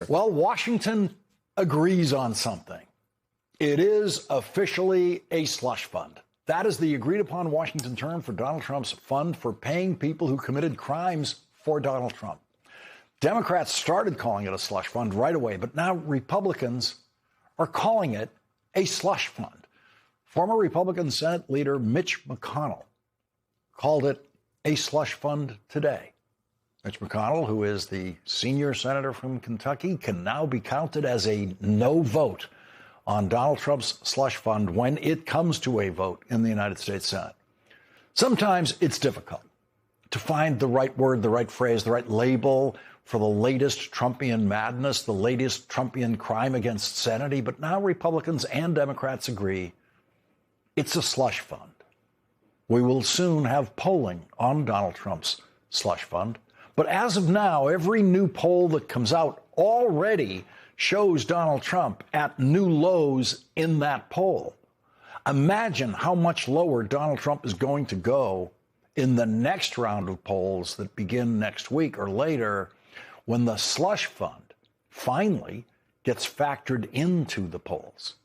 Well, Washington agrees on something. It is officially a slush fund. That is the agreed upon Washington term for Donald Trump's fund for paying people who committed crimes for Donald Trump. Democrats started calling it a slush fund right away, but now Republicans are calling it a slush fund. Former Republican Senate leader Mitch McConnell called it a slush fund today. Mitch McConnell, who is the senior senator from Kentucky, can now be counted as a no vote on Donald Trump's slush fund when it comes to a vote in the United States Senate. Sometimes it's difficult to find the right word, the right phrase, the right label for the latest Trumpian madness, the latest Trumpian crime against sanity. But now Republicans and Democrats agree it's a slush fund. We will soon have polling on Donald Trump's slush fund. But as of now, every new poll that comes out already shows Donald Trump at new lows in that poll. Imagine how much lower Donald Trump is going to go in the next round of polls that begin next week or later, when the slush fund finally gets factored into the polls.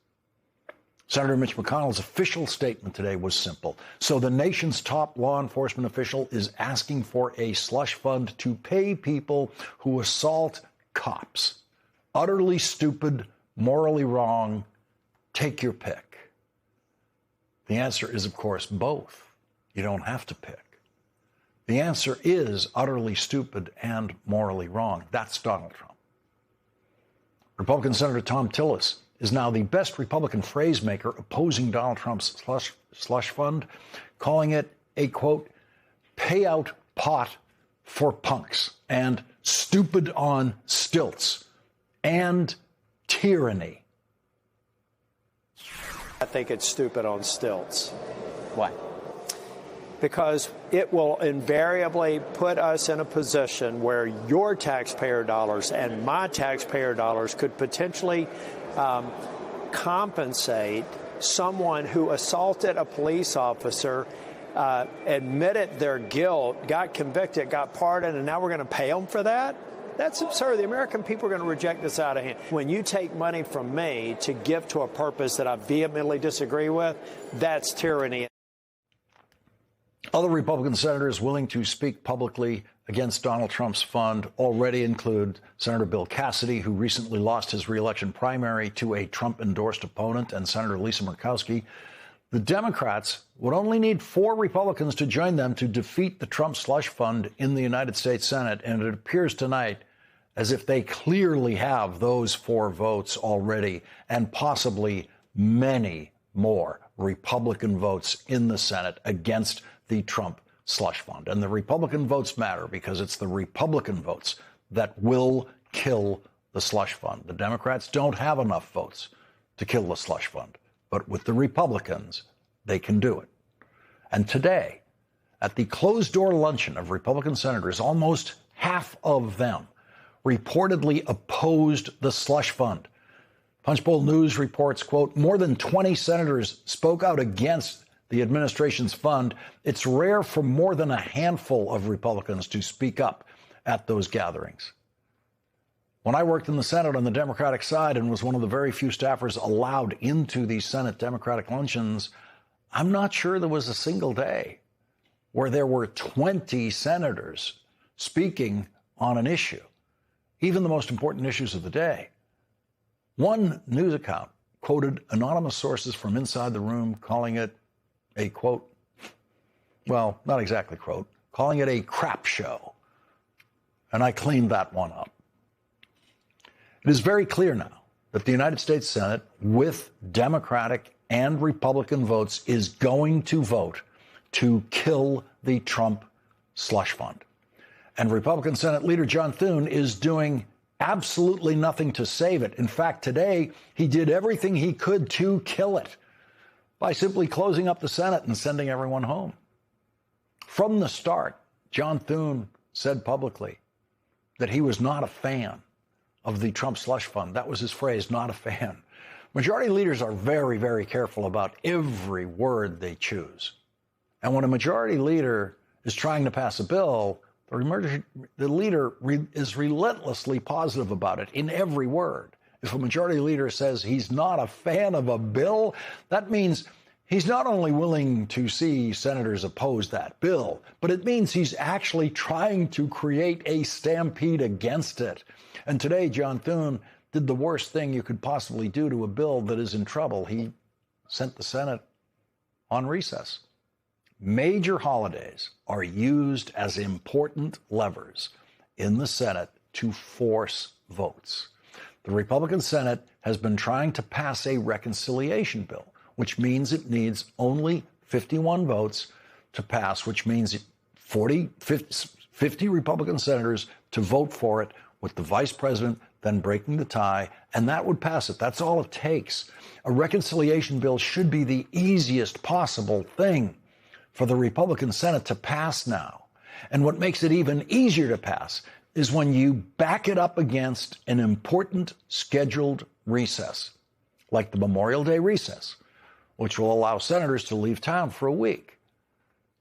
Senator Mitch McConnell's official statement today was simple. So the nation's top law enforcement official is asking for a slush fund to pay people who assault cops. Utterly stupid, morally wrong. Take your pick. The answer is, of course, both. You don't have to pick. The answer is utterly stupid and morally wrong. That's Donald Trump. Republican Senator Thom Tillis is now the best Republican phrase maker opposing Donald Trump's slush fund, calling it a, quote, payout pot for punks and stupid on stilts and tyranny. I think it's stupid on stilts. Why? Because it will invariably put us in a position where your taxpayer dollars and my taxpayer dollars could potentially compensate someone who assaulted a police officer, admitted their guilt, got convicted, got pardoned, and now we're going to pay them for that? That's absurd. The American people are going to reject this out of hand. When you take money from me to give to a purpose that I vehemently disagree with, that's tyranny. Other Republican senators willing to speak publicly against Donald Trump's fund already include Senator Bill Cassidy, who recently lost his reelection primary to a Trump-endorsed opponent, and Senator Lisa Murkowski. The Democrats would only need 4 Republicans to join them to defeat the Trump slush fund in the United States Senate, and it appears tonight as if they clearly have those 4 votes already, and possibly many more Republican votes in the Senate against the Trump slush fund. And the Republican votes matter because it's the Republican votes that will kill the slush fund. The Democrats don't have enough votes to kill the slush fund, but with the Republicans, they can do it. And today, at the closed-door luncheon of Republican senators, almost half of them reportedly opposed the slush fund. Punchbowl News reports, quote, more than 20 senators spoke out against the administration's fund. It's rare for more than a handful of Republicans to speak up at those gatherings. When I worked in the Senate on the Democratic side and was one of the very few staffers allowed into these Senate Democratic luncheons, I'm not sure there was a single day where there were 20 senators speaking on an issue, even the most important issues of the day. One news account quoted anonymous sources from inside the room calling it a, quote, well, not exactly quote, calling it a crap show. And I cleaned that one up. It is very clear now that the United States Senate, with Democratic and Republican votes, is going to vote to kill the Trump slush fund. And Republican Senate Leader John Thune is doing absolutely nothing to save it. In fact, today, he did everything he could to kill it by simply closing up the Senate and sending everyone home. From the start, John Thune said publicly that he was not a fan of the Trump slush fund. That was his phrase, not a fan. Majority leaders are very, very careful about every word they choose. And when a majority leader is trying to pass a bill, The leader is relentlessly positive about it in every word. If a majority leader says he's not a fan of a bill, that means he's not only willing to see senators oppose that bill, but it means he's actually trying to create a stampede against it. And today, John Thune did the worst thing you could possibly do to a bill that is in trouble. He sent the Senate on recess. Major holidays are used as important levers in the Senate to force votes. The Republican Senate has been trying to pass a reconciliation bill, which means it needs only 51 votes to pass, which means 50 Republican senators to vote for it, with the vice president then breaking the tie, and that would pass it. That's all it takes. A reconciliation bill should be the easiest possible thing for the Republican Senate to pass now. And what makes it even easier to pass is when you back it up against an important scheduled recess, like the Memorial Day recess, which will allow senators to leave town for a week.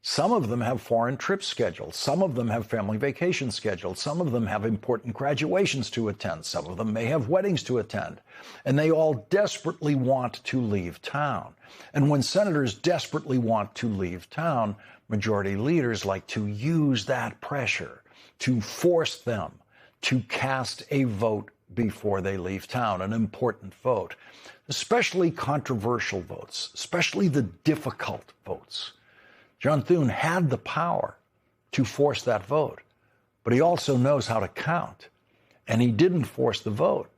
Some of them have foreign trips scheduled. Some of them have family vacations scheduled. Some of them have important graduations to attend. Some of them may have weddings to attend. And they all desperately want to leave town. And when senators desperately want to leave town, majority leaders like to use that pressure to force them to cast a vote before they leave town, an important vote, especially controversial votes, especially the difficult votes. John Thune had the power to force that vote, but he also knows how to count. And he didn't force the vote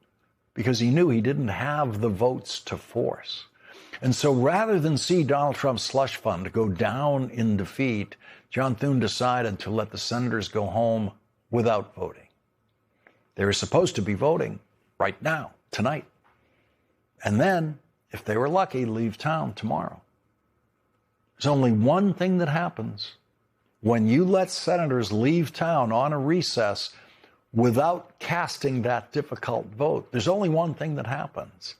because he knew he didn't have the votes to force. And so rather than see Donald Trump's slush fund go down in defeat, John Thune decided to let the senators go home without voting. They were supposed to be voting right now, tonight. And then, if they were lucky, leave town tomorrow. There's only one thing that happens when you let senators leave town on a recess without casting that difficult vote. There's only one thing that happens.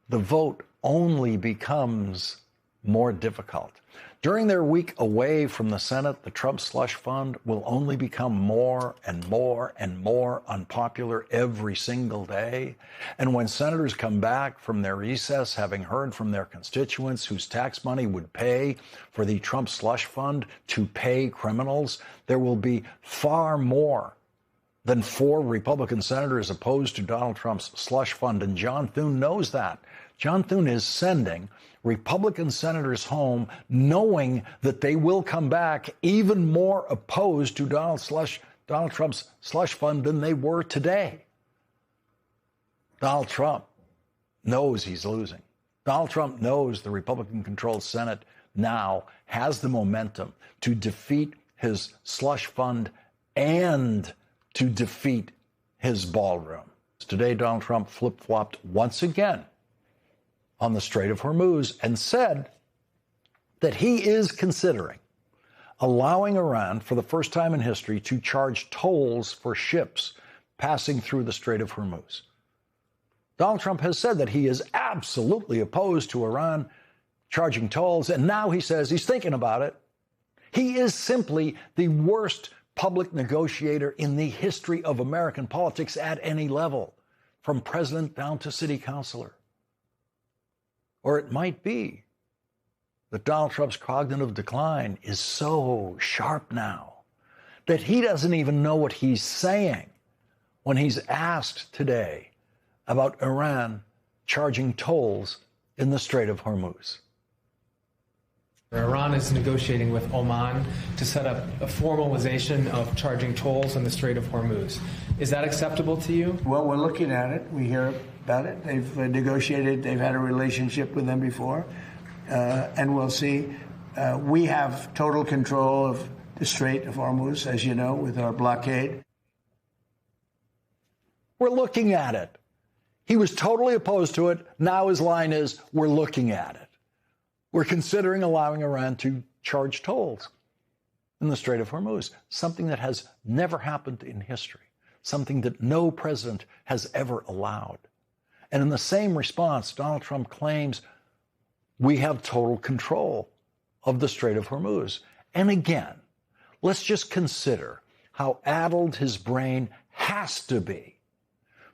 The vote only becomes more difficult. During their week away from the Senate, the Trump slush fund will only become more and more and more unpopular every single day. And when senators come back from their recess, having heard from their constituents whose tax money would pay for the Trump slush fund to pay criminals, there will be far more than 4 Republican senators opposed to Donald Trump's slush fund. And John Thune knows that. John Thune is sending Republican senators home knowing that they will come back even more opposed to Donald Trump's slush fund than they were today. Donald Trump knows he's losing. Donald Trump knows the Republican-controlled Senate now has the momentum to defeat his slush fund and to defeat his ballroom. Today, Donald Trump flip-flopped once again on the Strait of Hormuz and said that he is considering allowing Iran, for the first time in history, to charge tolls for ships passing through the Strait of Hormuz. Donald Trump has said that he is absolutely opposed to Iran charging tolls, and now he says he's thinking about it. He is simply the worst public negotiator in the history of American politics at any level, from president down to city councilor. Or it might be that Donald Trump's cognitive decline is so sharp now that he doesn't even know what he's saying when he's asked today about Iran charging tolls in the Strait of Hormuz. Iran is negotiating with Oman to set up a formalization of charging tolls in the Strait of Hormuz. Is that acceptable to you? Well, we're looking at it. We hear about it. They've negotiated. They've had a relationship with them before. And we'll see. We have total control of the Strait of Hormuz, as you know, with our blockade. We're looking at it. He was totally opposed to it. Now his line is, we're looking at it. We're considering allowing Iran to charge tolls in the Strait of Hormuz, something that has never happened in history, something that no president has ever allowed. And in the same response, Donald Trump claims we have total control of the Strait of Hormuz. And again, let's just consider how addled his brain has to be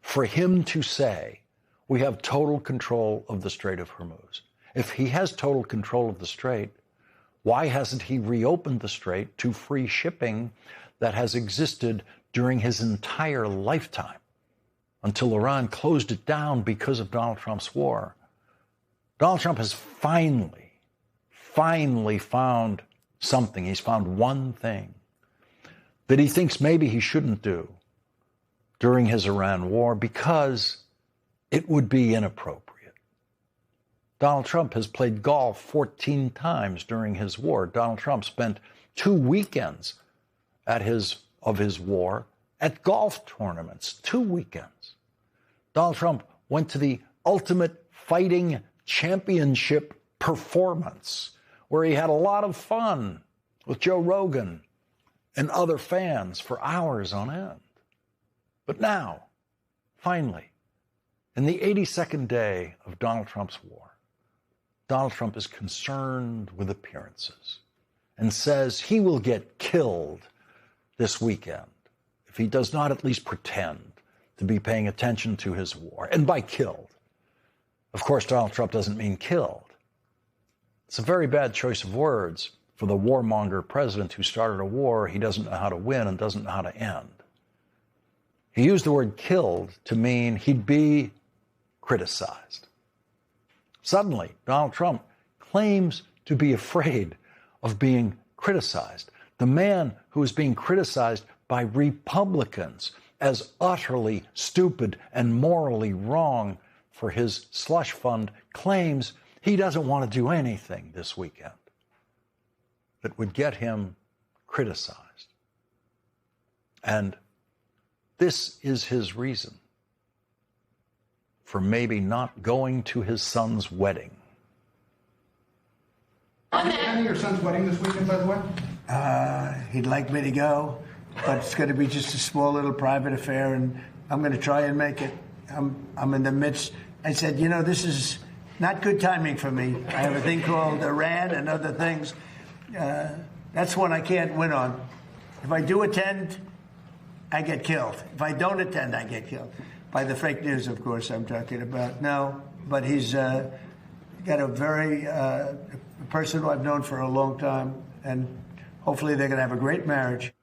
for him to say, we have total control of the Strait of Hormuz. If he has total control of the Strait, why hasn't he reopened the Strait to free shipping that has existed during his entire lifetime until Iran closed it down because of Donald Trump's war? Donald Trump has finally found something. He's found one thing that he thinks maybe he shouldn't do during his Iran war because it would be inappropriate. Donald Trump has played golf 14 times during his war. Donald Trump spent 2 weekends of his war at golf tournaments. 2 weekends. Donald Trump went to the Ultimate Fighting Championship performance where he had a lot of fun with Joe Rogan and other fans for hours on end. But now, finally, in the 82nd day of Donald Trump's war, Donald Trump is concerned with appearances and says he will get killed this weekend if he does not at least pretend to be paying attention to his war. And by killed, of course, Donald Trump doesn't mean killed. It's a very bad choice of words for the warmonger president who started a war he doesn't know how to win and doesn't know how to end. He used the word killed to mean he'd be criticized. Suddenly, Donald Trump claims to be afraid of being criticized. The man who is being criticized by Republicans as utterly stupid and morally wrong for his slush fund claims he doesn't want to do anything this weekend that would get him criticized. And this is his reason for maybe not going to his son's wedding. Are you attending your son's wedding this weekend, by the way? He'd like me to go, but it's going to be just a small little private affair, and I'm going to try and make it. I'm in the midst. I said, this is not good timing for me. I have a thing called Iran and other things. That's one I can't win on. If I do attend, I get killed. If I don't attend, I get killed. By the fake news, of course, I'm talking about. No, but he's got a very person who I've known for a long time, and hopefully they're going to have a great marriage.